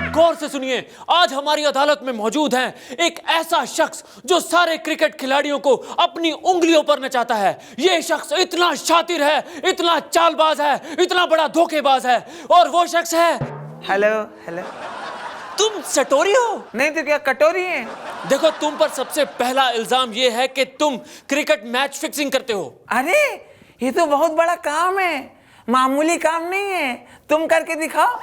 गौर से सुनिए, आज हमारी अदालत में मौजूद है एक ऐसा शख्स जो सारे क्रिकेट खिलाड़ियों को अपनी उंगलियों पर नचाता है। ये शख्स इतना शातिर है, इतना चालबाज है, इतना बड़ा धोखेबाज है, और वो शख्स है। Hello hello. तुम सटोरी हो? नहीं तो क्या कटोरी है? देखो, तुम पर सबसे पहला इल्जाम ये है कि तुम क्रिकेट मैच फिक्सिंग करते हो। अरे ये तो बहुत बड़ा काम है, मामूली काम नहीं है। तुम करके दिखाओ।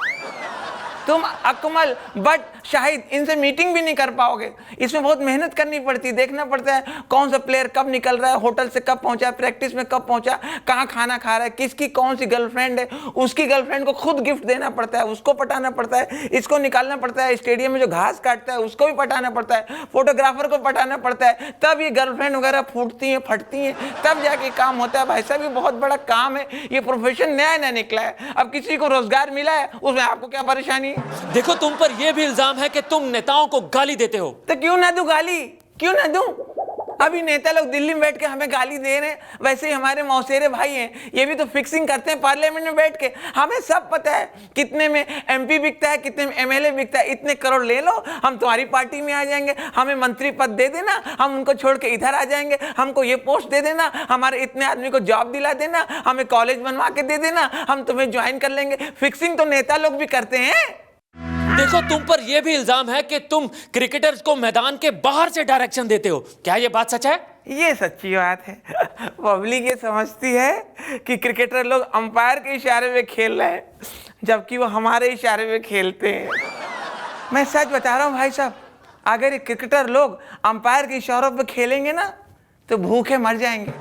तुम अकमल, बट शाहिद, इनसे मीटिंग भी नहीं कर पाओगे। इसमें बहुत मेहनत करनी पड़ती है, देखना पड़ता है कौन सा प्लेयर कब निकल रहा है, होटल से कब पहुंचा, प्रैक्टिस में कब पहुंचा, कहाँ खाना खा रहा है, किसकी कौन सी गर्लफ्रेंड है, उसकी गर्लफ्रेंड को खुद गिफ्ट देना पड़ता है, उसको पटाना पड़ता है, इसको निकालना पड़ता है, स्टेडियम में जो घास काटता है उसको भी पटाना पड़ता है, फोटोग्राफर को पटाना पड़ता है, तब ये गर्लफ्रेंड वगैरह फूटती हैं, फटती हैं, तब जाके काम होता है। भाई साहब, ये बहुत बड़ा काम है, ये प्रोफेशन नया नया निकला है। अब किसी को रोजगार मिला है, उसमें आपको क्या परेशानी है? देखो, तुम पर यह भी इल्जाम है कि तुम नेताओं को गाली देते हो। तो क्यों ना दूं गाली, क्यों ना दूं? अभी नेता लोग दिल्ली में बैठ के हमें गाली दे रहे हैं, वैसे ही हमारे मौसेरे भाई हैं, ये भी तो फिक्सिंग करते हैं पार्लियामेंट में बैठ के। हमें सब पता है कितने में एमपी बिकता है, कितने में एमएलए बिकता है। इतने करोड़ ले लो, हम तुम्हारी पार्टी में आ जाएंगे, हमें मंत्री पद दे देना, हम उनको छोड़ के इधर आ जाएंगे, हमको ये पोस्ट दे देना, हमारे इतने आदमी को जॉब दिला देना, हमें कॉलेज बनवा के दे देना, हम तुम्हें ज्वाइन कर लेंगे। फिक्सिंग तो नेता लोग भी करते हैं। देखो, तुम पर यह भी इल्जाम है कि तुम क्रिकेटर्स को मैदान के बाहर से डायरेक्शन देते हो। क्या ये बात सच है? ये सच्ची बात है। पब्लिक ये समझती है कि क्रिकेटर लोग अंपायर के इशारे में खेल रहे हैं, जबकि वो हमारे इशारे में खेलते हैं। मैं सच बता रहा हूँ भाई साहब, अगर ये क्रिकेटर लोग अंपायर के इशारों पे खेलेंगे ना तो भूखे मर जाएंगे।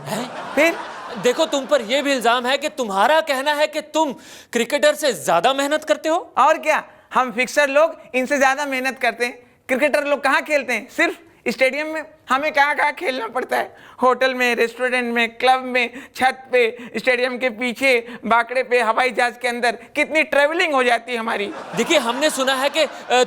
फिर देखो, तुम पर यह भी इल्जाम है कि तुम्हारा कहना है कि तुम क्रिकेटर से ज्यादा मेहनत करते हो। और क्या, हम फिक्सर लोग इनसे ज्यादा मेहनत करते हैं। क्रिकेटर लोग कहाँ खेलते हैं? सिर्फ स्टेडियम में। हमें कहाँ कहाँ खेलना पड़ता है, होटल में, रेस्टोरेंट में, क्लब में, छत पे, स्टेडियम के पीछे, बाकड़े पे, हवाई जहाज के अंदर, कितनी ट्रेवलिंग हो जाती है हमारी। देखिए, हमने सुना है कि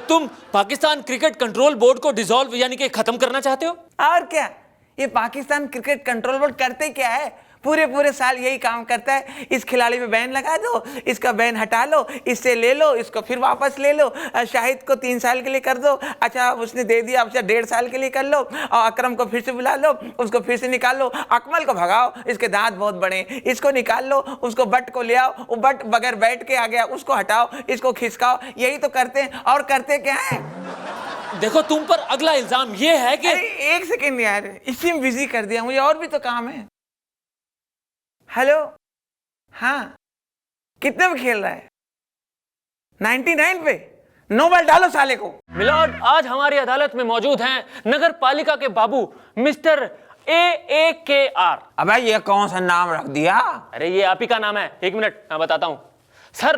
तुम पाकिस्तान क्रिकेट कंट्रोल बोर्ड को डिसॉल्व यानी कि खत्म करना चाहते हो। और क्या, ये पाकिस्तान क्रिकेट कंट्रोल बोर्ड करते क्या है? पूरे साल यही काम करता है। इस खिलाड़ी पे बैन लगा दो, इसका बैन हटा लो, इससे ले लो, इसको फिर वापस ले लो, शाहिद को 3 साल के लिए कर दो, अच्छा उसने दे दिया, अच्छा 1.5 साल के लिए कर लो, और अकरम को फिर से बुला लो, उसको फिर से निकाल लो, अकमल को भगाओ, इसके दांत बहुत बड़े, इसको निकाल लो, उसको बट को ले आओ, वो बट बगैर बैठ के आ गया, उसको हटाओ, इसको खिसकाओ। यही तो करते हैं। और करते क्या है? देखो, तुम पर अगला इल्जाम यह है कि एक सेकेंड यार, इसी में बिजी कर दिया, मुझे और भी तो काम है। हेलो, हाँ, कितने में खेल रहा है? 99 पे। 9 बॉल डालो साले को। मिलॉर्ड, आज हमारी अदालत में मौजूद हैं नगर पालिका के बाबू मिस्टर AAKR। अबे ये कौन सा नाम रख दिया? अरे ये आप ही का नाम है। 1 मिनट, मैं बताता हूं सर।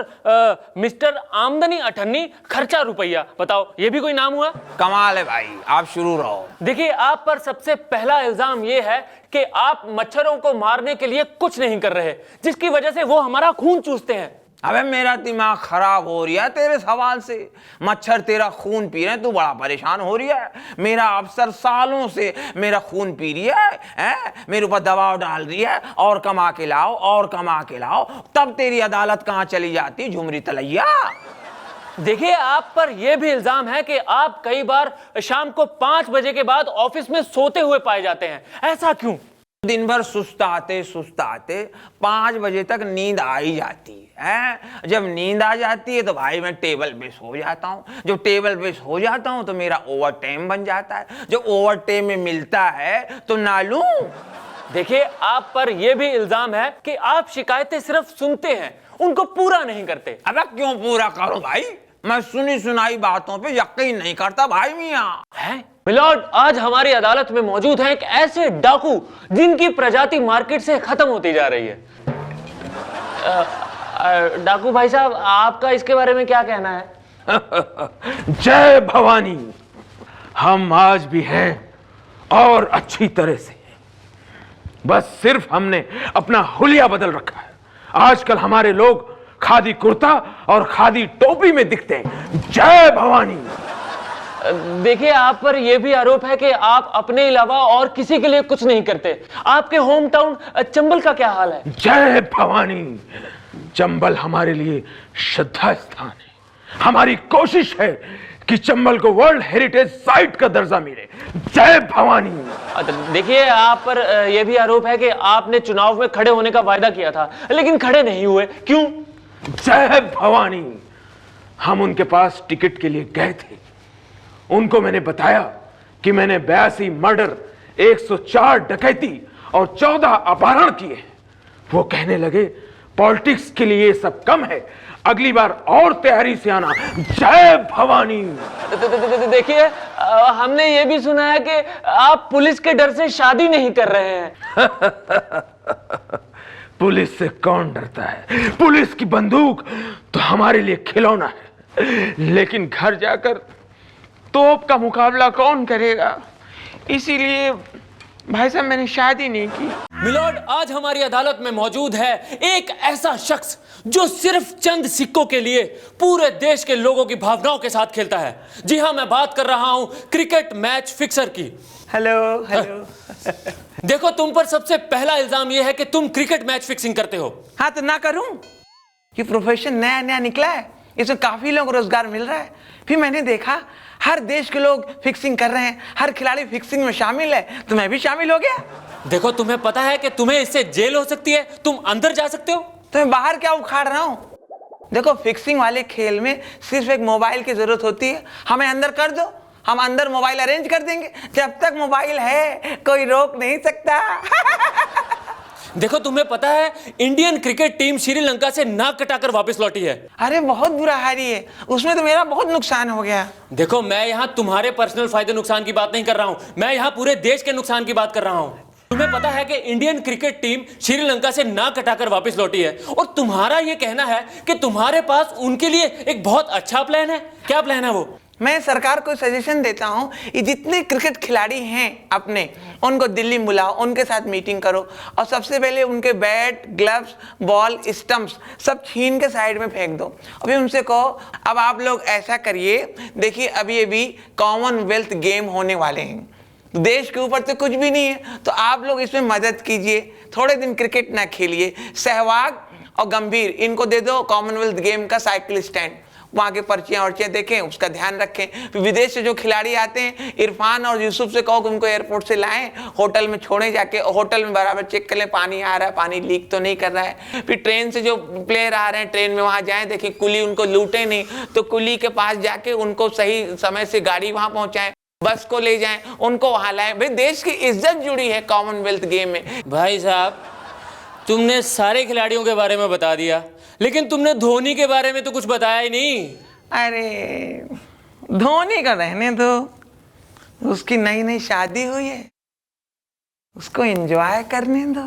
मिस्टर आमदनी 98, खर्चा रुपया। बताओ, ये भी कोई नाम हुआ? कमाल है भाई, आप शुरू रहो। देखिए, आप पर सबसे पहला इल्जाम यह है कि आप मच्छरों को मारने के लिए कुछ नहीं कर रहे, जिसकी वजह से वो हमारा खून चूसते हैं। अबे मेरा दिमाग खराब हो रहा है तेरे सवाल से। मच्छर तेरा खून पी रहे हैं, तू बड़ा परेशान हो रहा है। मेरा अफसर सालों से मेरा खून पी रही है, मेरे ऊपर दबाव डाल रही है, और कमा के लाओ, और कमा के लाओ। तब तेरी अदालत कहाँ चली जाती, झुमरी तलैया। देखिए, आप पर यह भी इल्जाम है कि आप कई बार शाम को 5 बजे के बाद ऑफिस में सोते हुए पाए जाते हैं। ऐसा क्यों? दिन भर सुस्ताते 5 बजे तक नींद आ ही जाती है। जब नींद आ जाती है तो भाई मैं टेबल पे सो जाता हूँ। जब टेबल पे सो जाता हूँ तो मेरा ओवर टाइम बन जाता है। जो ओवर टाइम में मिलता है तो ना लूं। देखिए, आप पर यह भी इल्जाम है कि आप शिकायतें सिर्फ सुनते हैं, उनको पूरा नहीं करते। अब क्यों पूरा करूं भाई? मैं सुनी सुनाई बातों पे यकीन नहीं करता भाई मियां। है मिलॉर्ड, आज हमारी अदालत में मौजूद है एक ऐसे डाकू जिनकी प्रजाति मार्केट से खत्म होती जा रही है। डाकू भाई साहब, आपका इसके बारे में क्या कहना है? जय भवानी। हम आज भी हैं और अच्छी तरह से, बस सिर्फ हमने अपना हुलिया बदल रखा है। आजकल हमारे लोग खादी कुर्ता और खादी टोपी में दिखते हैं। जय भवानी। देखिए, आप पर यह भी आरोप है कि आप अपने अलावा और किसी के लिए कुछ नहीं करते। आपके होम टाउन चंबल का क्या हाल है? जय भवानी। चंबल हमारे लिए श्रद्धा स्थान है। हमारी कोशिश है कि चंबल को वर्ल्ड हेरिटेज साइट का दर्जा मिले। जय भवानी। देखिए, आप पर यह भी आरोप है कि आपने चुनाव में खड़े होने का वायदा किया था, लेकिन खड़े नहीं हुए, क्यों? जय भवानी। हम उनके पास टिकट के लिए गए थे। उनको मैंने बताया कि मैंने 82 मर्डर, 104 डकैती और 14 अपहरण किए। वो कहने लगे पॉलिटिक्स के लिए ये सब कम है, अगली बार और तैयारी से आना। जय भवानी। देखिए, हमने ये भी सुना है कि आप पुलिस के डर से शादी नहीं कर रहे हैं। पुलिस से कौन डरता है? पुलिस की बंदूक तो हमारे लिए खिलौना है, लेकिन घर जाकर तोप का मुकाबला कौन करेगा? इसीलिए भाई साहब मैंने शादी नहीं की। मिलोड, आज हमारी अदालत में मौजूद है एक ऐसा शख्स जो सिर्फ चंद सिक्कों के लिए पूरे देश के लोगों की भावनाओं के साथ खेलता है। जी हां, मैं बात कर रहा हूं क्रिकेट मैच फिक्सर की। Hello hello. देखो, तुम पर सबसे पहला इल्जाम यह है कि तुम क्रिकेट मैच फिक्सिंग करते हो। हाँ तो ना करूं? ये प्रोफेशन नया नया निकला है, इसमें काफी लोग रोजगार मिल रहा है। फिर मैंने देखा हर देश के लोग फिक्सिंग कर रहे हैं, हर खिलाड़ी फिक्सिंग में शामिल है, तो मैं भी शामिल हो गया। देखो, तुम्हें पता है कि तुम्हें इससे जेल हो सकती है, तुम अंदर जा सकते हो। तो मैं बाहर क्या उखाड़ रहा हूं? देखो, फिक्सिंग वाले खेल में सिर्फ एक मोबाइल की जरूरत होती है। हमें अंदर कर दो, हम अंदर मोबाइल अरेंज कर देंगे। जब तक मोबाइल है कोई रोक नहीं सकता। देखो, तुम्हें पता है इंडियन क्रिकेट टीम श्रीलंका से नाक कटाकर वापस लौटी है। अरे बहुत बुरा हारी है, उसमें तो मेरा बहुत नुकसान हो गया। देखो, मैं यहाँ तुम्हारे पर्सनल फायदे नुकसान की बात नहीं कर रहा हूँ, मैं यहाँ पूरे देश के नुकसान की बात कर रहा हूँ। तुम्हें पता है कि इंडियन क्रिकेट टीम श्रीलंका से नाक कटाकर वापस लौटी है, और तुम्हारा ये कहना है कि तुम्हारे पास उनके लिए एक बहुत अच्छा प्लान है। क्या प्लान है वो? मैं सरकार को सजेशन देता हूं, ये जितने क्रिकेट खिलाड़ी हैं अपने, उनको दिल्ली बुलाओ, उनके साथ मीटिंग करो, और सबसे पहले उनके बैट, ग्लव्स, बॉल, स्टंप्स सब छीन के साइड में फेंक दो। अभी उनसे कहो अब आप लोग ऐसा करिए, देखिए अभी अभी कॉमनवेल्थ गेम होने वाले हैं, देश के ऊपर तो कुछ भी नहीं है, तो आप लोग इसमें मदद कीजिए, थोड़े दिन क्रिकेट ना खेलिए। सहवाग और गंभीर इनको दे दो कॉमनवेल्थ गेम का साइकिल स्टैंड, वहाँ के पर्चियाँ वर्चियाँ देखें, उसका ध्यान रखें। फिर विदेश से जो खिलाड़ी आते हैं, इरफान और यूसुफ से कहो कि उनको एयरपोर्ट से लाएं, होटल में छोड़ें, जाके होटल में बराबर चेक कर लें पानी आ रहा है, पानी लीक तो नहीं कर रहा है। फिर ट्रेन से जो प्लेयर आ रहे हैं, ट्रेन में वहाँ जाएं, देखिए कुली उनको लूटे नहीं, तो कुली के पास जाके उनको सही समय से गाड़ी वहाँ पहुँचाएं, बस को ले जाएं, उनको वहाँ लाएं। भाई देश की इज्जत जुड़ी है कॉमनवेल्थ गेम में। भाई साहब, तुमने सारे खिलाड़ियों के बारे में बता दिया, लेकिन तुमने धोनी के बारे में तो कुछ बताया ही नहीं। अरे धोनी का रहने दो, उसकी नई नई शादी हुई है, उसको एंजॉय करने दो।